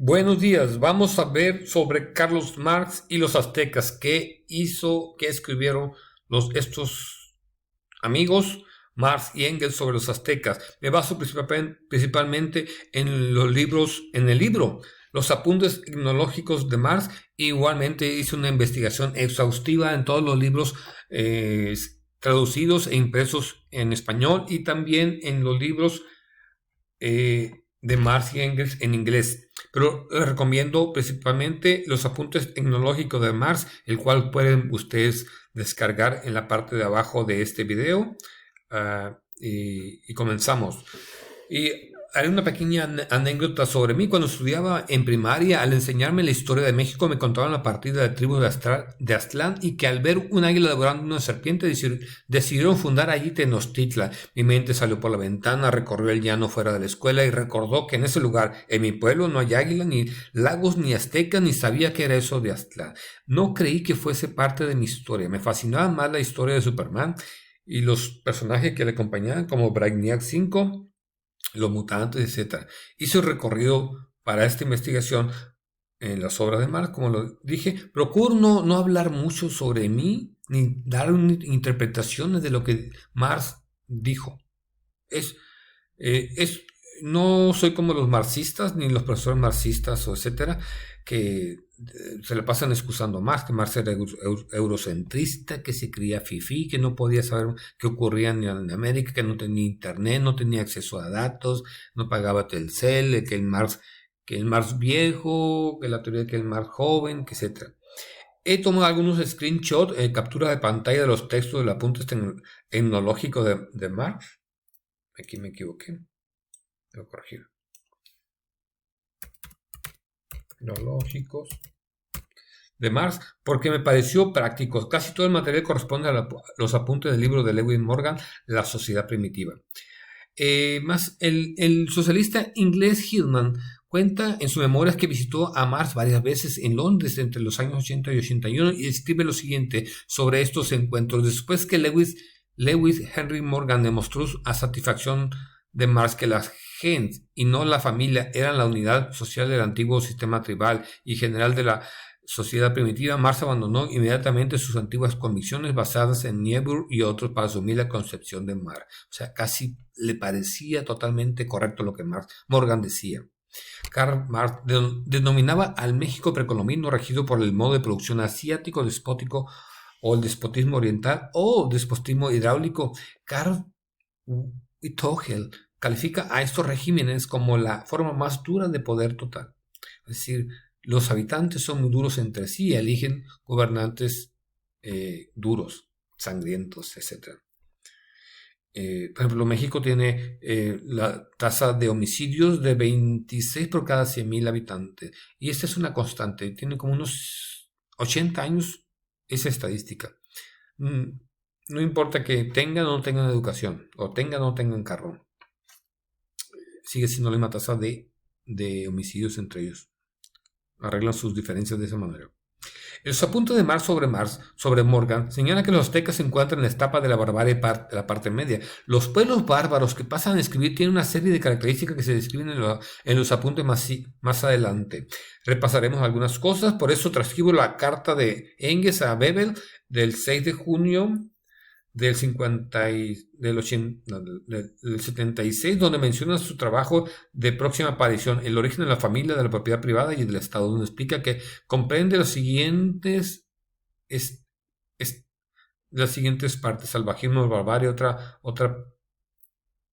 Buenos días, vamos a ver sobre Carlos Marx y los aztecas. ¿Qué hizo, qué escribieron estos amigos Marx y Engels sobre los aztecas? Me baso principalmente en los libros, en el libro Los apuntes etnológicos de Marx. Igualmente hice una investigación exhaustiva en todos los libros traducidos e impresos en español y también en los libros de Marx y Engels en inglés. Pero les recomiendo principalmente los apuntes tecnológicos de Marx, el cual pueden ustedes descargar en la parte de abajo de este video. Y comenzamos. Y haré una pequeña anécdota sobre mí. Cuando estudiaba en primaria, al enseñarme la historia de México, me contaban la partida de tribus de Aztlán y que al ver un águila devorando una serpiente decidieron fundar allí Tenochtitlan. Mi mente salió por la ventana, recorrió el llano fuera de la escuela y recordó que en ese lugar, en mi pueblo, no hay águila, ni lagos, ni aztecas, ni sabía qué era eso de Aztlán. No creí que fuese parte de mi historia. Me fascinaba más la historia de Superman y los personajes que le acompañaban, como Brainiac 5, los mutantes, etc. Hice un recorrido para esta investigación en las obras de Marx, como lo dije. Procuro no hablar mucho sobre mí, ni dar interpretaciones de lo que Marx dijo. Es, es, no soy como los marxistas, ni los profesores marxistas, o etcétera, que se le pasan excusando a Marx, que Marx era eurocentrista, que se creía fifí, que no podía saber qué ocurría en América, que no tenía internet, no tenía acceso a datos, no pagaba Telcel, que el Marx viejo, que la teoría de que el Marx joven, que etcétera. He tomado algunos screenshots, captura de pantalla de los textos del apunte tecnológico de Marx. Aquí me equivoqué. Debo corregir. Tecnológicos de Marx, porque me pareció práctico. Casi todo el material corresponde a los apuntes del libro de Lewis Morgan, La sociedad primitiva. Más el socialista inglés Hillman cuenta en sus memorias que visitó a Marx varias veces en Londres entre los años 80 y 81 y escribe lo siguiente sobre estos encuentros. Después que Lewis Henry Morgan demostró a satisfacción de Marx que las gens y no la familia eran la unidad social del antiguo sistema tribal y general de la sociedad primitiva, Marx abandonó inmediatamente sus antiguas convicciones basadas en Niebuhr y otros para asumir la concepción de Marx. O sea, casi le parecía totalmente correcto lo que Morgan decía. Karl Marx denominaba al México precolombino regido por el modo de producción asiático, despótico, o el despotismo oriental, o el despotismo hidráulico. Karl Wittogel califica a estos regímenes como la forma más dura de poder total. Es decir, los habitantes son muy duros entre sí y eligen gobernantes duros, sangrientos, etc. Por ejemplo, México tiene la tasa de homicidios de 26 por cada 100.000 habitantes. Y esta es una constante. Tiene como unos 80 años esa estadística. No importa que tengan o no tengan educación, o tengan o no tengan carro. Sigue siendo la misma tasa de homicidios entre ellos. Arreglan sus diferencias de esa manera. Los apuntes de Marx sobre Morgan, señala que los aztecas se encuentran en la etapa de la barbarie de la parte media. Los pueblos bárbaros que pasan a escribir tienen una serie de características que se describen en los apuntes más adelante. Repasaremos algunas cosas, por eso transcribo la carta de Engels a Bebel del 6 de junio del 76, donde menciona su trabajo de próxima aparición, el origen de la familia, de la propiedad privada y del Estado, donde explica que comprende las siguientes partes: salvajismo, barbarie, otra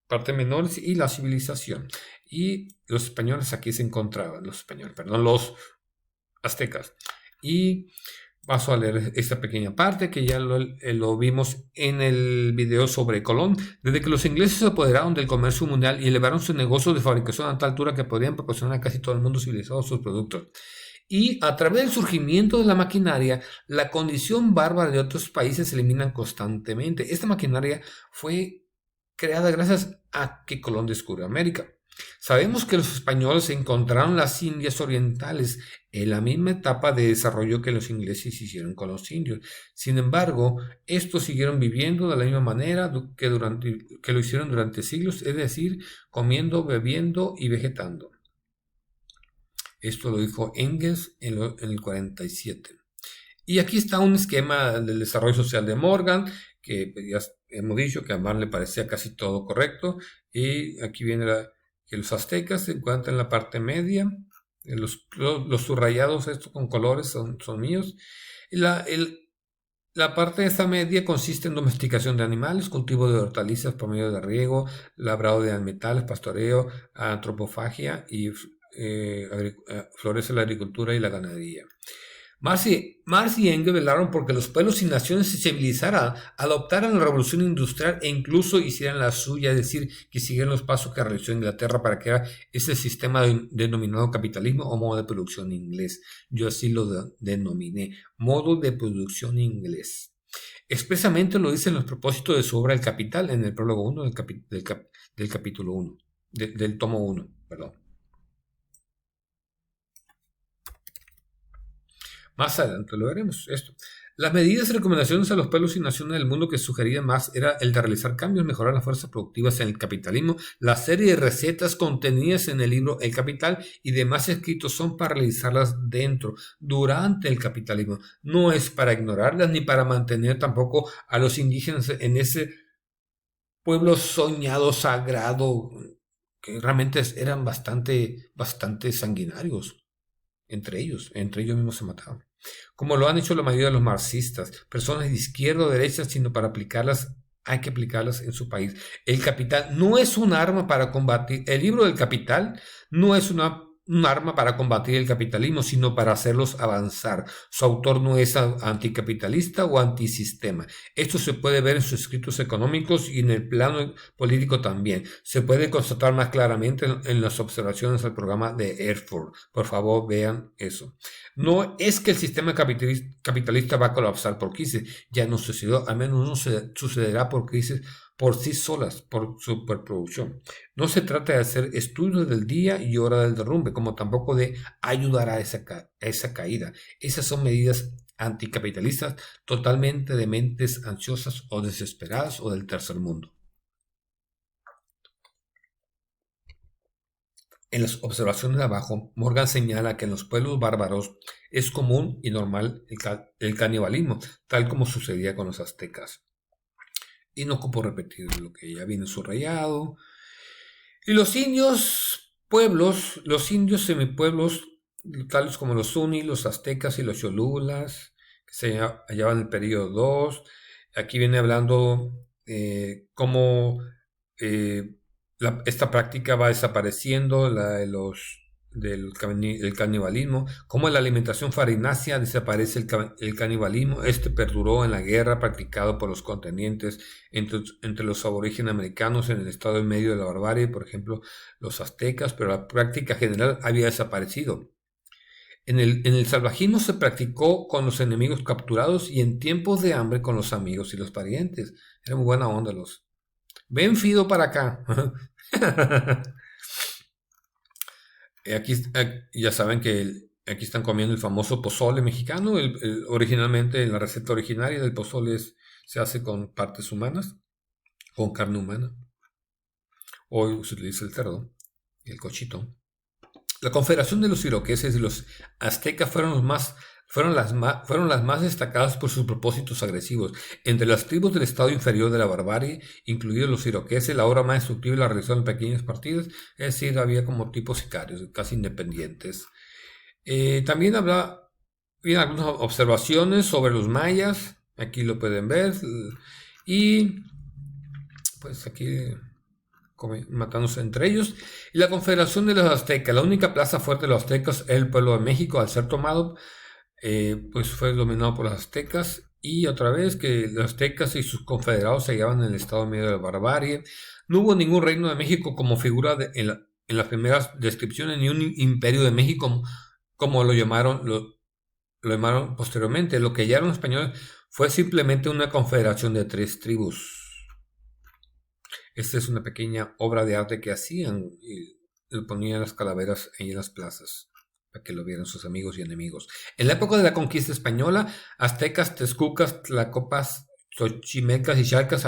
parte menor, y la civilización. Y los españoles aquí se encontraban, los aztecas. Y paso a leer esta pequeña parte que ya lo vimos en el video sobre Colón. Desde que los ingleses se apoderaron del comercio mundial y elevaron sus negocios de fabricación a tal altura que podrían proporcionar a casi todo el mundo civilizado sus productos. Y a través del surgimiento de la maquinaria, la condición bárbara de otros países se eliminan constantemente. Esta maquinaria fue creada gracias a que Colón descubrió América. Sabemos que los españoles encontraron las Indias orientales en la misma etapa de desarrollo que los ingleses hicieron con los indios. Sin embargo, estos siguieron viviendo de la misma manera que lo hicieron durante siglos, es decir, comiendo, bebiendo y vegetando. Esto lo dijo Engels en el 47. Y aquí está un esquema del desarrollo social de Morgan, que ya hemos dicho que a Marx le parecía casi todo correcto. Y aquí viene que los aztecas se encuentran en la parte media. Los subrayados, estos con colores, son míos. Y la parte de esta media consiste en domesticación de animales, cultivo de hortalizas por medio de riego, labrado de metales, pastoreo, antropofagia y florece la agricultura y la ganadería. Marx y Engels velaron porque los pueblos y naciones se civilizaran, adoptaran la revolución industrial e incluso hicieran la suya, es decir, que siguieran los pasos que realizó Inglaterra para crear ese sistema denominado capitalismo o modo de producción inglés. Yo así lo denominé, modo de producción inglés. Expresamente lo dice en los propósitos de su obra El Capital, en el prólogo 1 del capítulo 1, del tomo 1, perdón. Más adelante lo veremos esto. Las medidas y recomendaciones a los pueblos y naciones del mundo que sugerían más era el de realizar cambios, mejorar las fuerzas productivas en el capitalismo. La serie de recetas contenidas en el libro El Capital y demás escritos son para realizarlas dentro, durante el capitalismo. No es para ignorarlas ni para mantener tampoco a los indígenas en ese pueblo soñado, sagrado, que realmente eran bastante sanguinarios. Entre ellos mismos se mataban. Como lo han hecho la mayoría de los marxistas, personas de izquierda o derecha, sino para aplicarlas, hay que aplicarlas en su país. El capital no es un arma para combatir, el libro del Capital no es un arma para combatir el capitalismo, sino para hacerlos avanzar. Su autor no es anticapitalista o antisistema. Esto se puede ver en sus escritos económicos y en el plano político también. Se puede constatar más claramente en las observaciones al programa de Erfurt. Por favor, vean eso. No es que el sistema capitalista va a colapsar por crisis. Ya no sucedió, al menos no sucederá por crisis por sí solas, por superproducción. No se trata de hacer estudios del día y hora del derrumbe, como tampoco de ayudar a esa caída. Esas son medidas anticapitalistas totalmente de mentes ansiosas o desesperadas o del tercer mundo. En las observaciones de abajo, Morgan señala que en los pueblos bárbaros es común y normal el canibalismo, tal como sucedía con los aztecas. Y no ocupo repetir lo que ya viene subrayado. Y los indios semipueblos, tales como los Zuni, los aztecas y los cholulas, que se hallaban en el periodo 2. Aquí viene hablando cómo esta práctica va desapareciendo, del canibalismo, como en la alimentación farinácea desaparece el canibalismo. Este perduró en la guerra practicada por los contendientes entre los aborígenes americanos en el estado en medio de la barbarie, por ejemplo los aztecas, pero la práctica general había desaparecido. En el salvajismo se practicó con los enemigos capturados y en tiempos de hambre con los amigos y los parientes. Era muy buena onda los. Ven Fido para acá. Aquí ya saben que aquí están comiendo el famoso pozole mexicano. Originalmente, en la receta originaria del pozole se hace con partes humanas, con carne humana. Hoy se utiliza el cerdo, el cochito. La confederación de los iroqueses y los aztecas fueron las más destacadas por sus propósitos agresivos. Entre las tribus del estado inferior de la barbarie, incluidos los iroqueses, la obra más destructiva la realizaron en pequeñas partidas, es decir, había como tipos sicarios, casi independientes. También había algunas observaciones sobre los mayas, aquí lo pueden ver, y pues aquí matándose entre ellos. Y la confederación de los aztecas, la única plaza fuerte de los aztecas es el pueblo de México. Al ser tomado, pues fue dominado por los aztecas, y otra vez que los aztecas y sus confederados se hallaban en el estado medio de la barbarie. No hubo ningún reino de México como figura en las primeras descripciones, ni un imperio de México como lo llamaron posteriormente. Lo que hallaron los españoles fue simplemente una confederación de 3 tribus. Esta es una pequeña obra de arte que hacían y le ponían las calaveras ahí en las plazas para que lo vieran sus amigos y enemigos. En la época de la conquista española, aztecas, texcucas, tlacopas, xochimecas y chalcas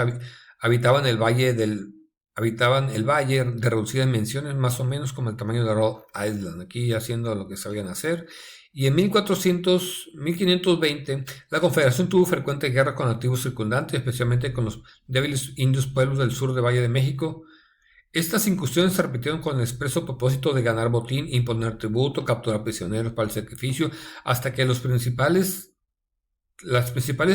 habitaban el valle del habitaban el valle de reducidas dimensiones, más o menos como el tamaño de Rhode Island, aquí haciendo lo que sabían hacer. Y en 1520, la Confederación tuvo frecuentes guerras con las tribus circundantes, especialmente con los débiles indios pueblos del sur del Valle de México. Estas incursiones se repitieron con el expreso propósito de ganar botín, imponer tributo, capturar prisioneros para el sacrificio, hasta que las principales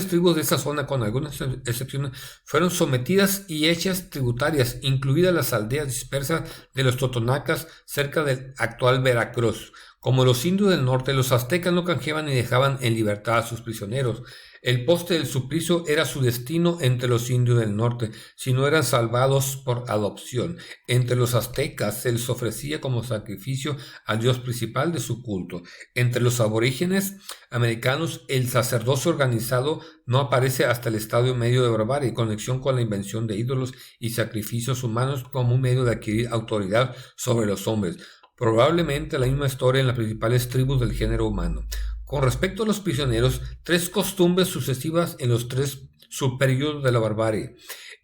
tribus de esa zona, con algunas excepciones, fueron sometidas y hechas tributarias, incluidas las aldeas dispersas de los totonacas cerca del actual Veracruz. Como los indios del norte, los aztecas no canjeaban ni dejaban en libertad a sus prisioneros. El poste del suplicio era su destino entre los indios del norte, si no eran salvados por adopción. Entre los aztecas se les ofrecía como sacrificio al dios principal de su culto. Entre los aborígenes americanos, el sacerdocio organizado no aparece hasta el estadio medio de barbarie, conexión con la invención de ídolos y sacrificios humanos como un medio de adquirir autoridad sobre los hombres. Probablemente la misma historia en las principales tribus del género humano. Con respecto a los prisioneros, tres costumbres sucesivas en los tres subperíodos de la barbarie.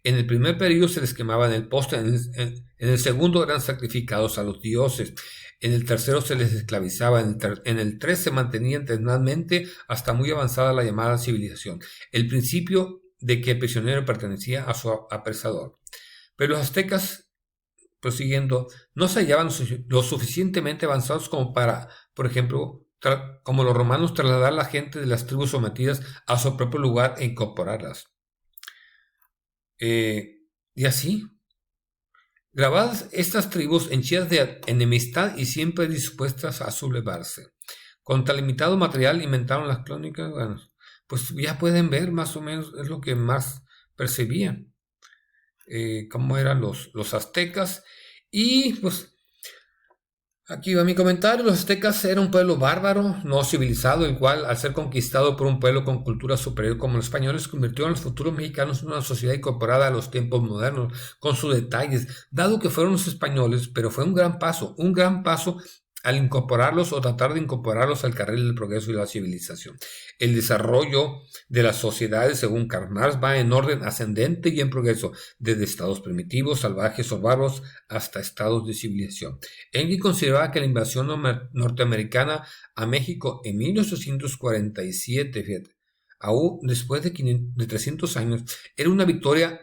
En el primer periodo se les quemaba en el poste, en el segundo eran sacrificados a los dioses, en el tercero se les esclavizaba, en el 3 se mantenían eternamente hasta muy avanzada la llamada civilización, el principio de que el prisionero pertenecía a su apresador. Pero los aztecas, prosiguiendo, no se hallaban lo suficientemente avanzados como para, por ejemplo, como los romanos, trasladar a la gente de las tribus sometidas a su propio lugar e incorporarlas. Y así, grabadas estas tribus henchidas de enemistad y siempre dispuestas a sublevarse. Con tan limitado material inventaron las crónicas, bueno, pues ya pueden ver más o menos, es lo que más percibían, cómo eran los aztecas. Y pues aquí va mi comentario. Los aztecas eran un pueblo bárbaro, no civilizado, el cual, al ser conquistado por un pueblo con cultura superior como los españoles, convirtió a los futuros mexicanos en una sociedad incorporada a los tiempos modernos, con sus detalles, dado que fueron los españoles, pero fue un gran paso al incorporarlos o tratar de incorporarlos al carril del progreso y la civilización. El desarrollo de las sociedades, según Karl Marx, va en orden ascendente y en progreso, desde estados primitivos, salvajes o bárbaros, hasta estados de civilización. Engels consideraba que la invasión norteamericana a México en 1847, fíjate, aún después de 300 años, era una victoria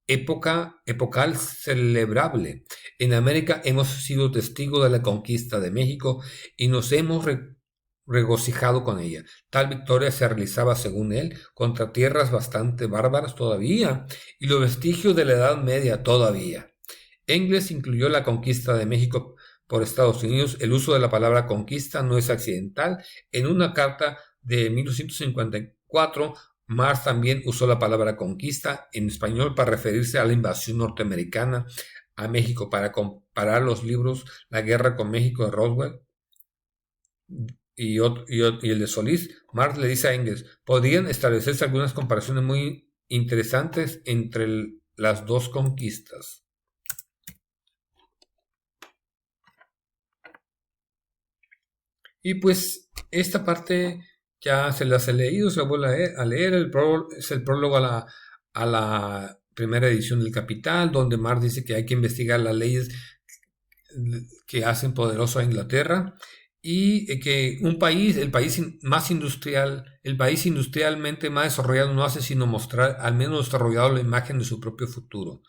epocal celebrable. En América hemos sido testigos de la conquista de México y nos hemos regocijado con ella. Tal victoria se realizaba, según él, contra tierras bastante bárbaras todavía y los vestigios de la Edad Media todavía. Engels incluyó la conquista de México por Estados Unidos. El uso de la palabra conquista no es accidental. En una carta de 1854, Marx también usó la palabra conquista en español para referirse a la invasión norteamericana a México. Para comparar los libros La guerra con México de Roswell y el de Solís, Marx le dice a Engels: podrían establecerse algunas comparaciones muy interesantes entre las dos conquistas. Y pues esta parte ya se las he leído, se la vuelve a leer. Es el prólogo a la primera edición del Capital, donde Marx dice que hay que investigar las leyes que hacen poderoso a Inglaterra y que el país industrialmente más desarrollado no hace sino mostrar al menos desarrollado la imagen de su propio futuro.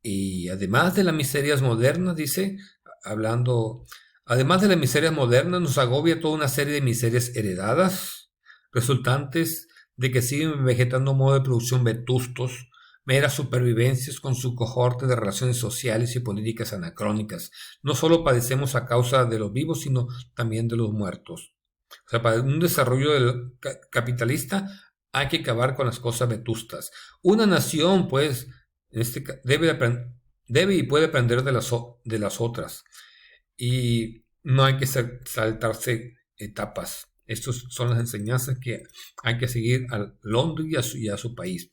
Y además de las miserias modernas, dice, además de las miserias modernas, nos agobia toda una serie de miserias heredadas, resultantes de que siguen vegetando modo de producción vetustos, meras supervivencias con su cohorte de relaciones sociales y políticas anacrónicas. No solo padecemos a causa de los vivos, sino también de los muertos. O sea, para un desarrollo capitalista hay que acabar con las cosas vetustas. Una nación, pues, debe y puede aprender de las otras. Y no hay que saltarse etapas. Estas son las enseñanzas que hay que seguir al Londres y a su país.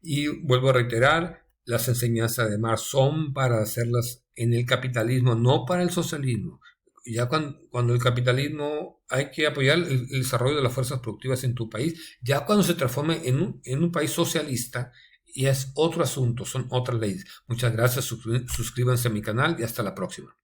Y vuelvo a reiterar, las enseñanzas de Marx son para hacerlas en el capitalismo, no para el socialismo. Ya cuando el capitalismo hay que apoyar el desarrollo de las fuerzas productivas en tu país, ya cuando se transforme en un país socialista y es otro asunto, son otras leyes. Muchas gracias, suscríbanse a mi canal y hasta la próxima.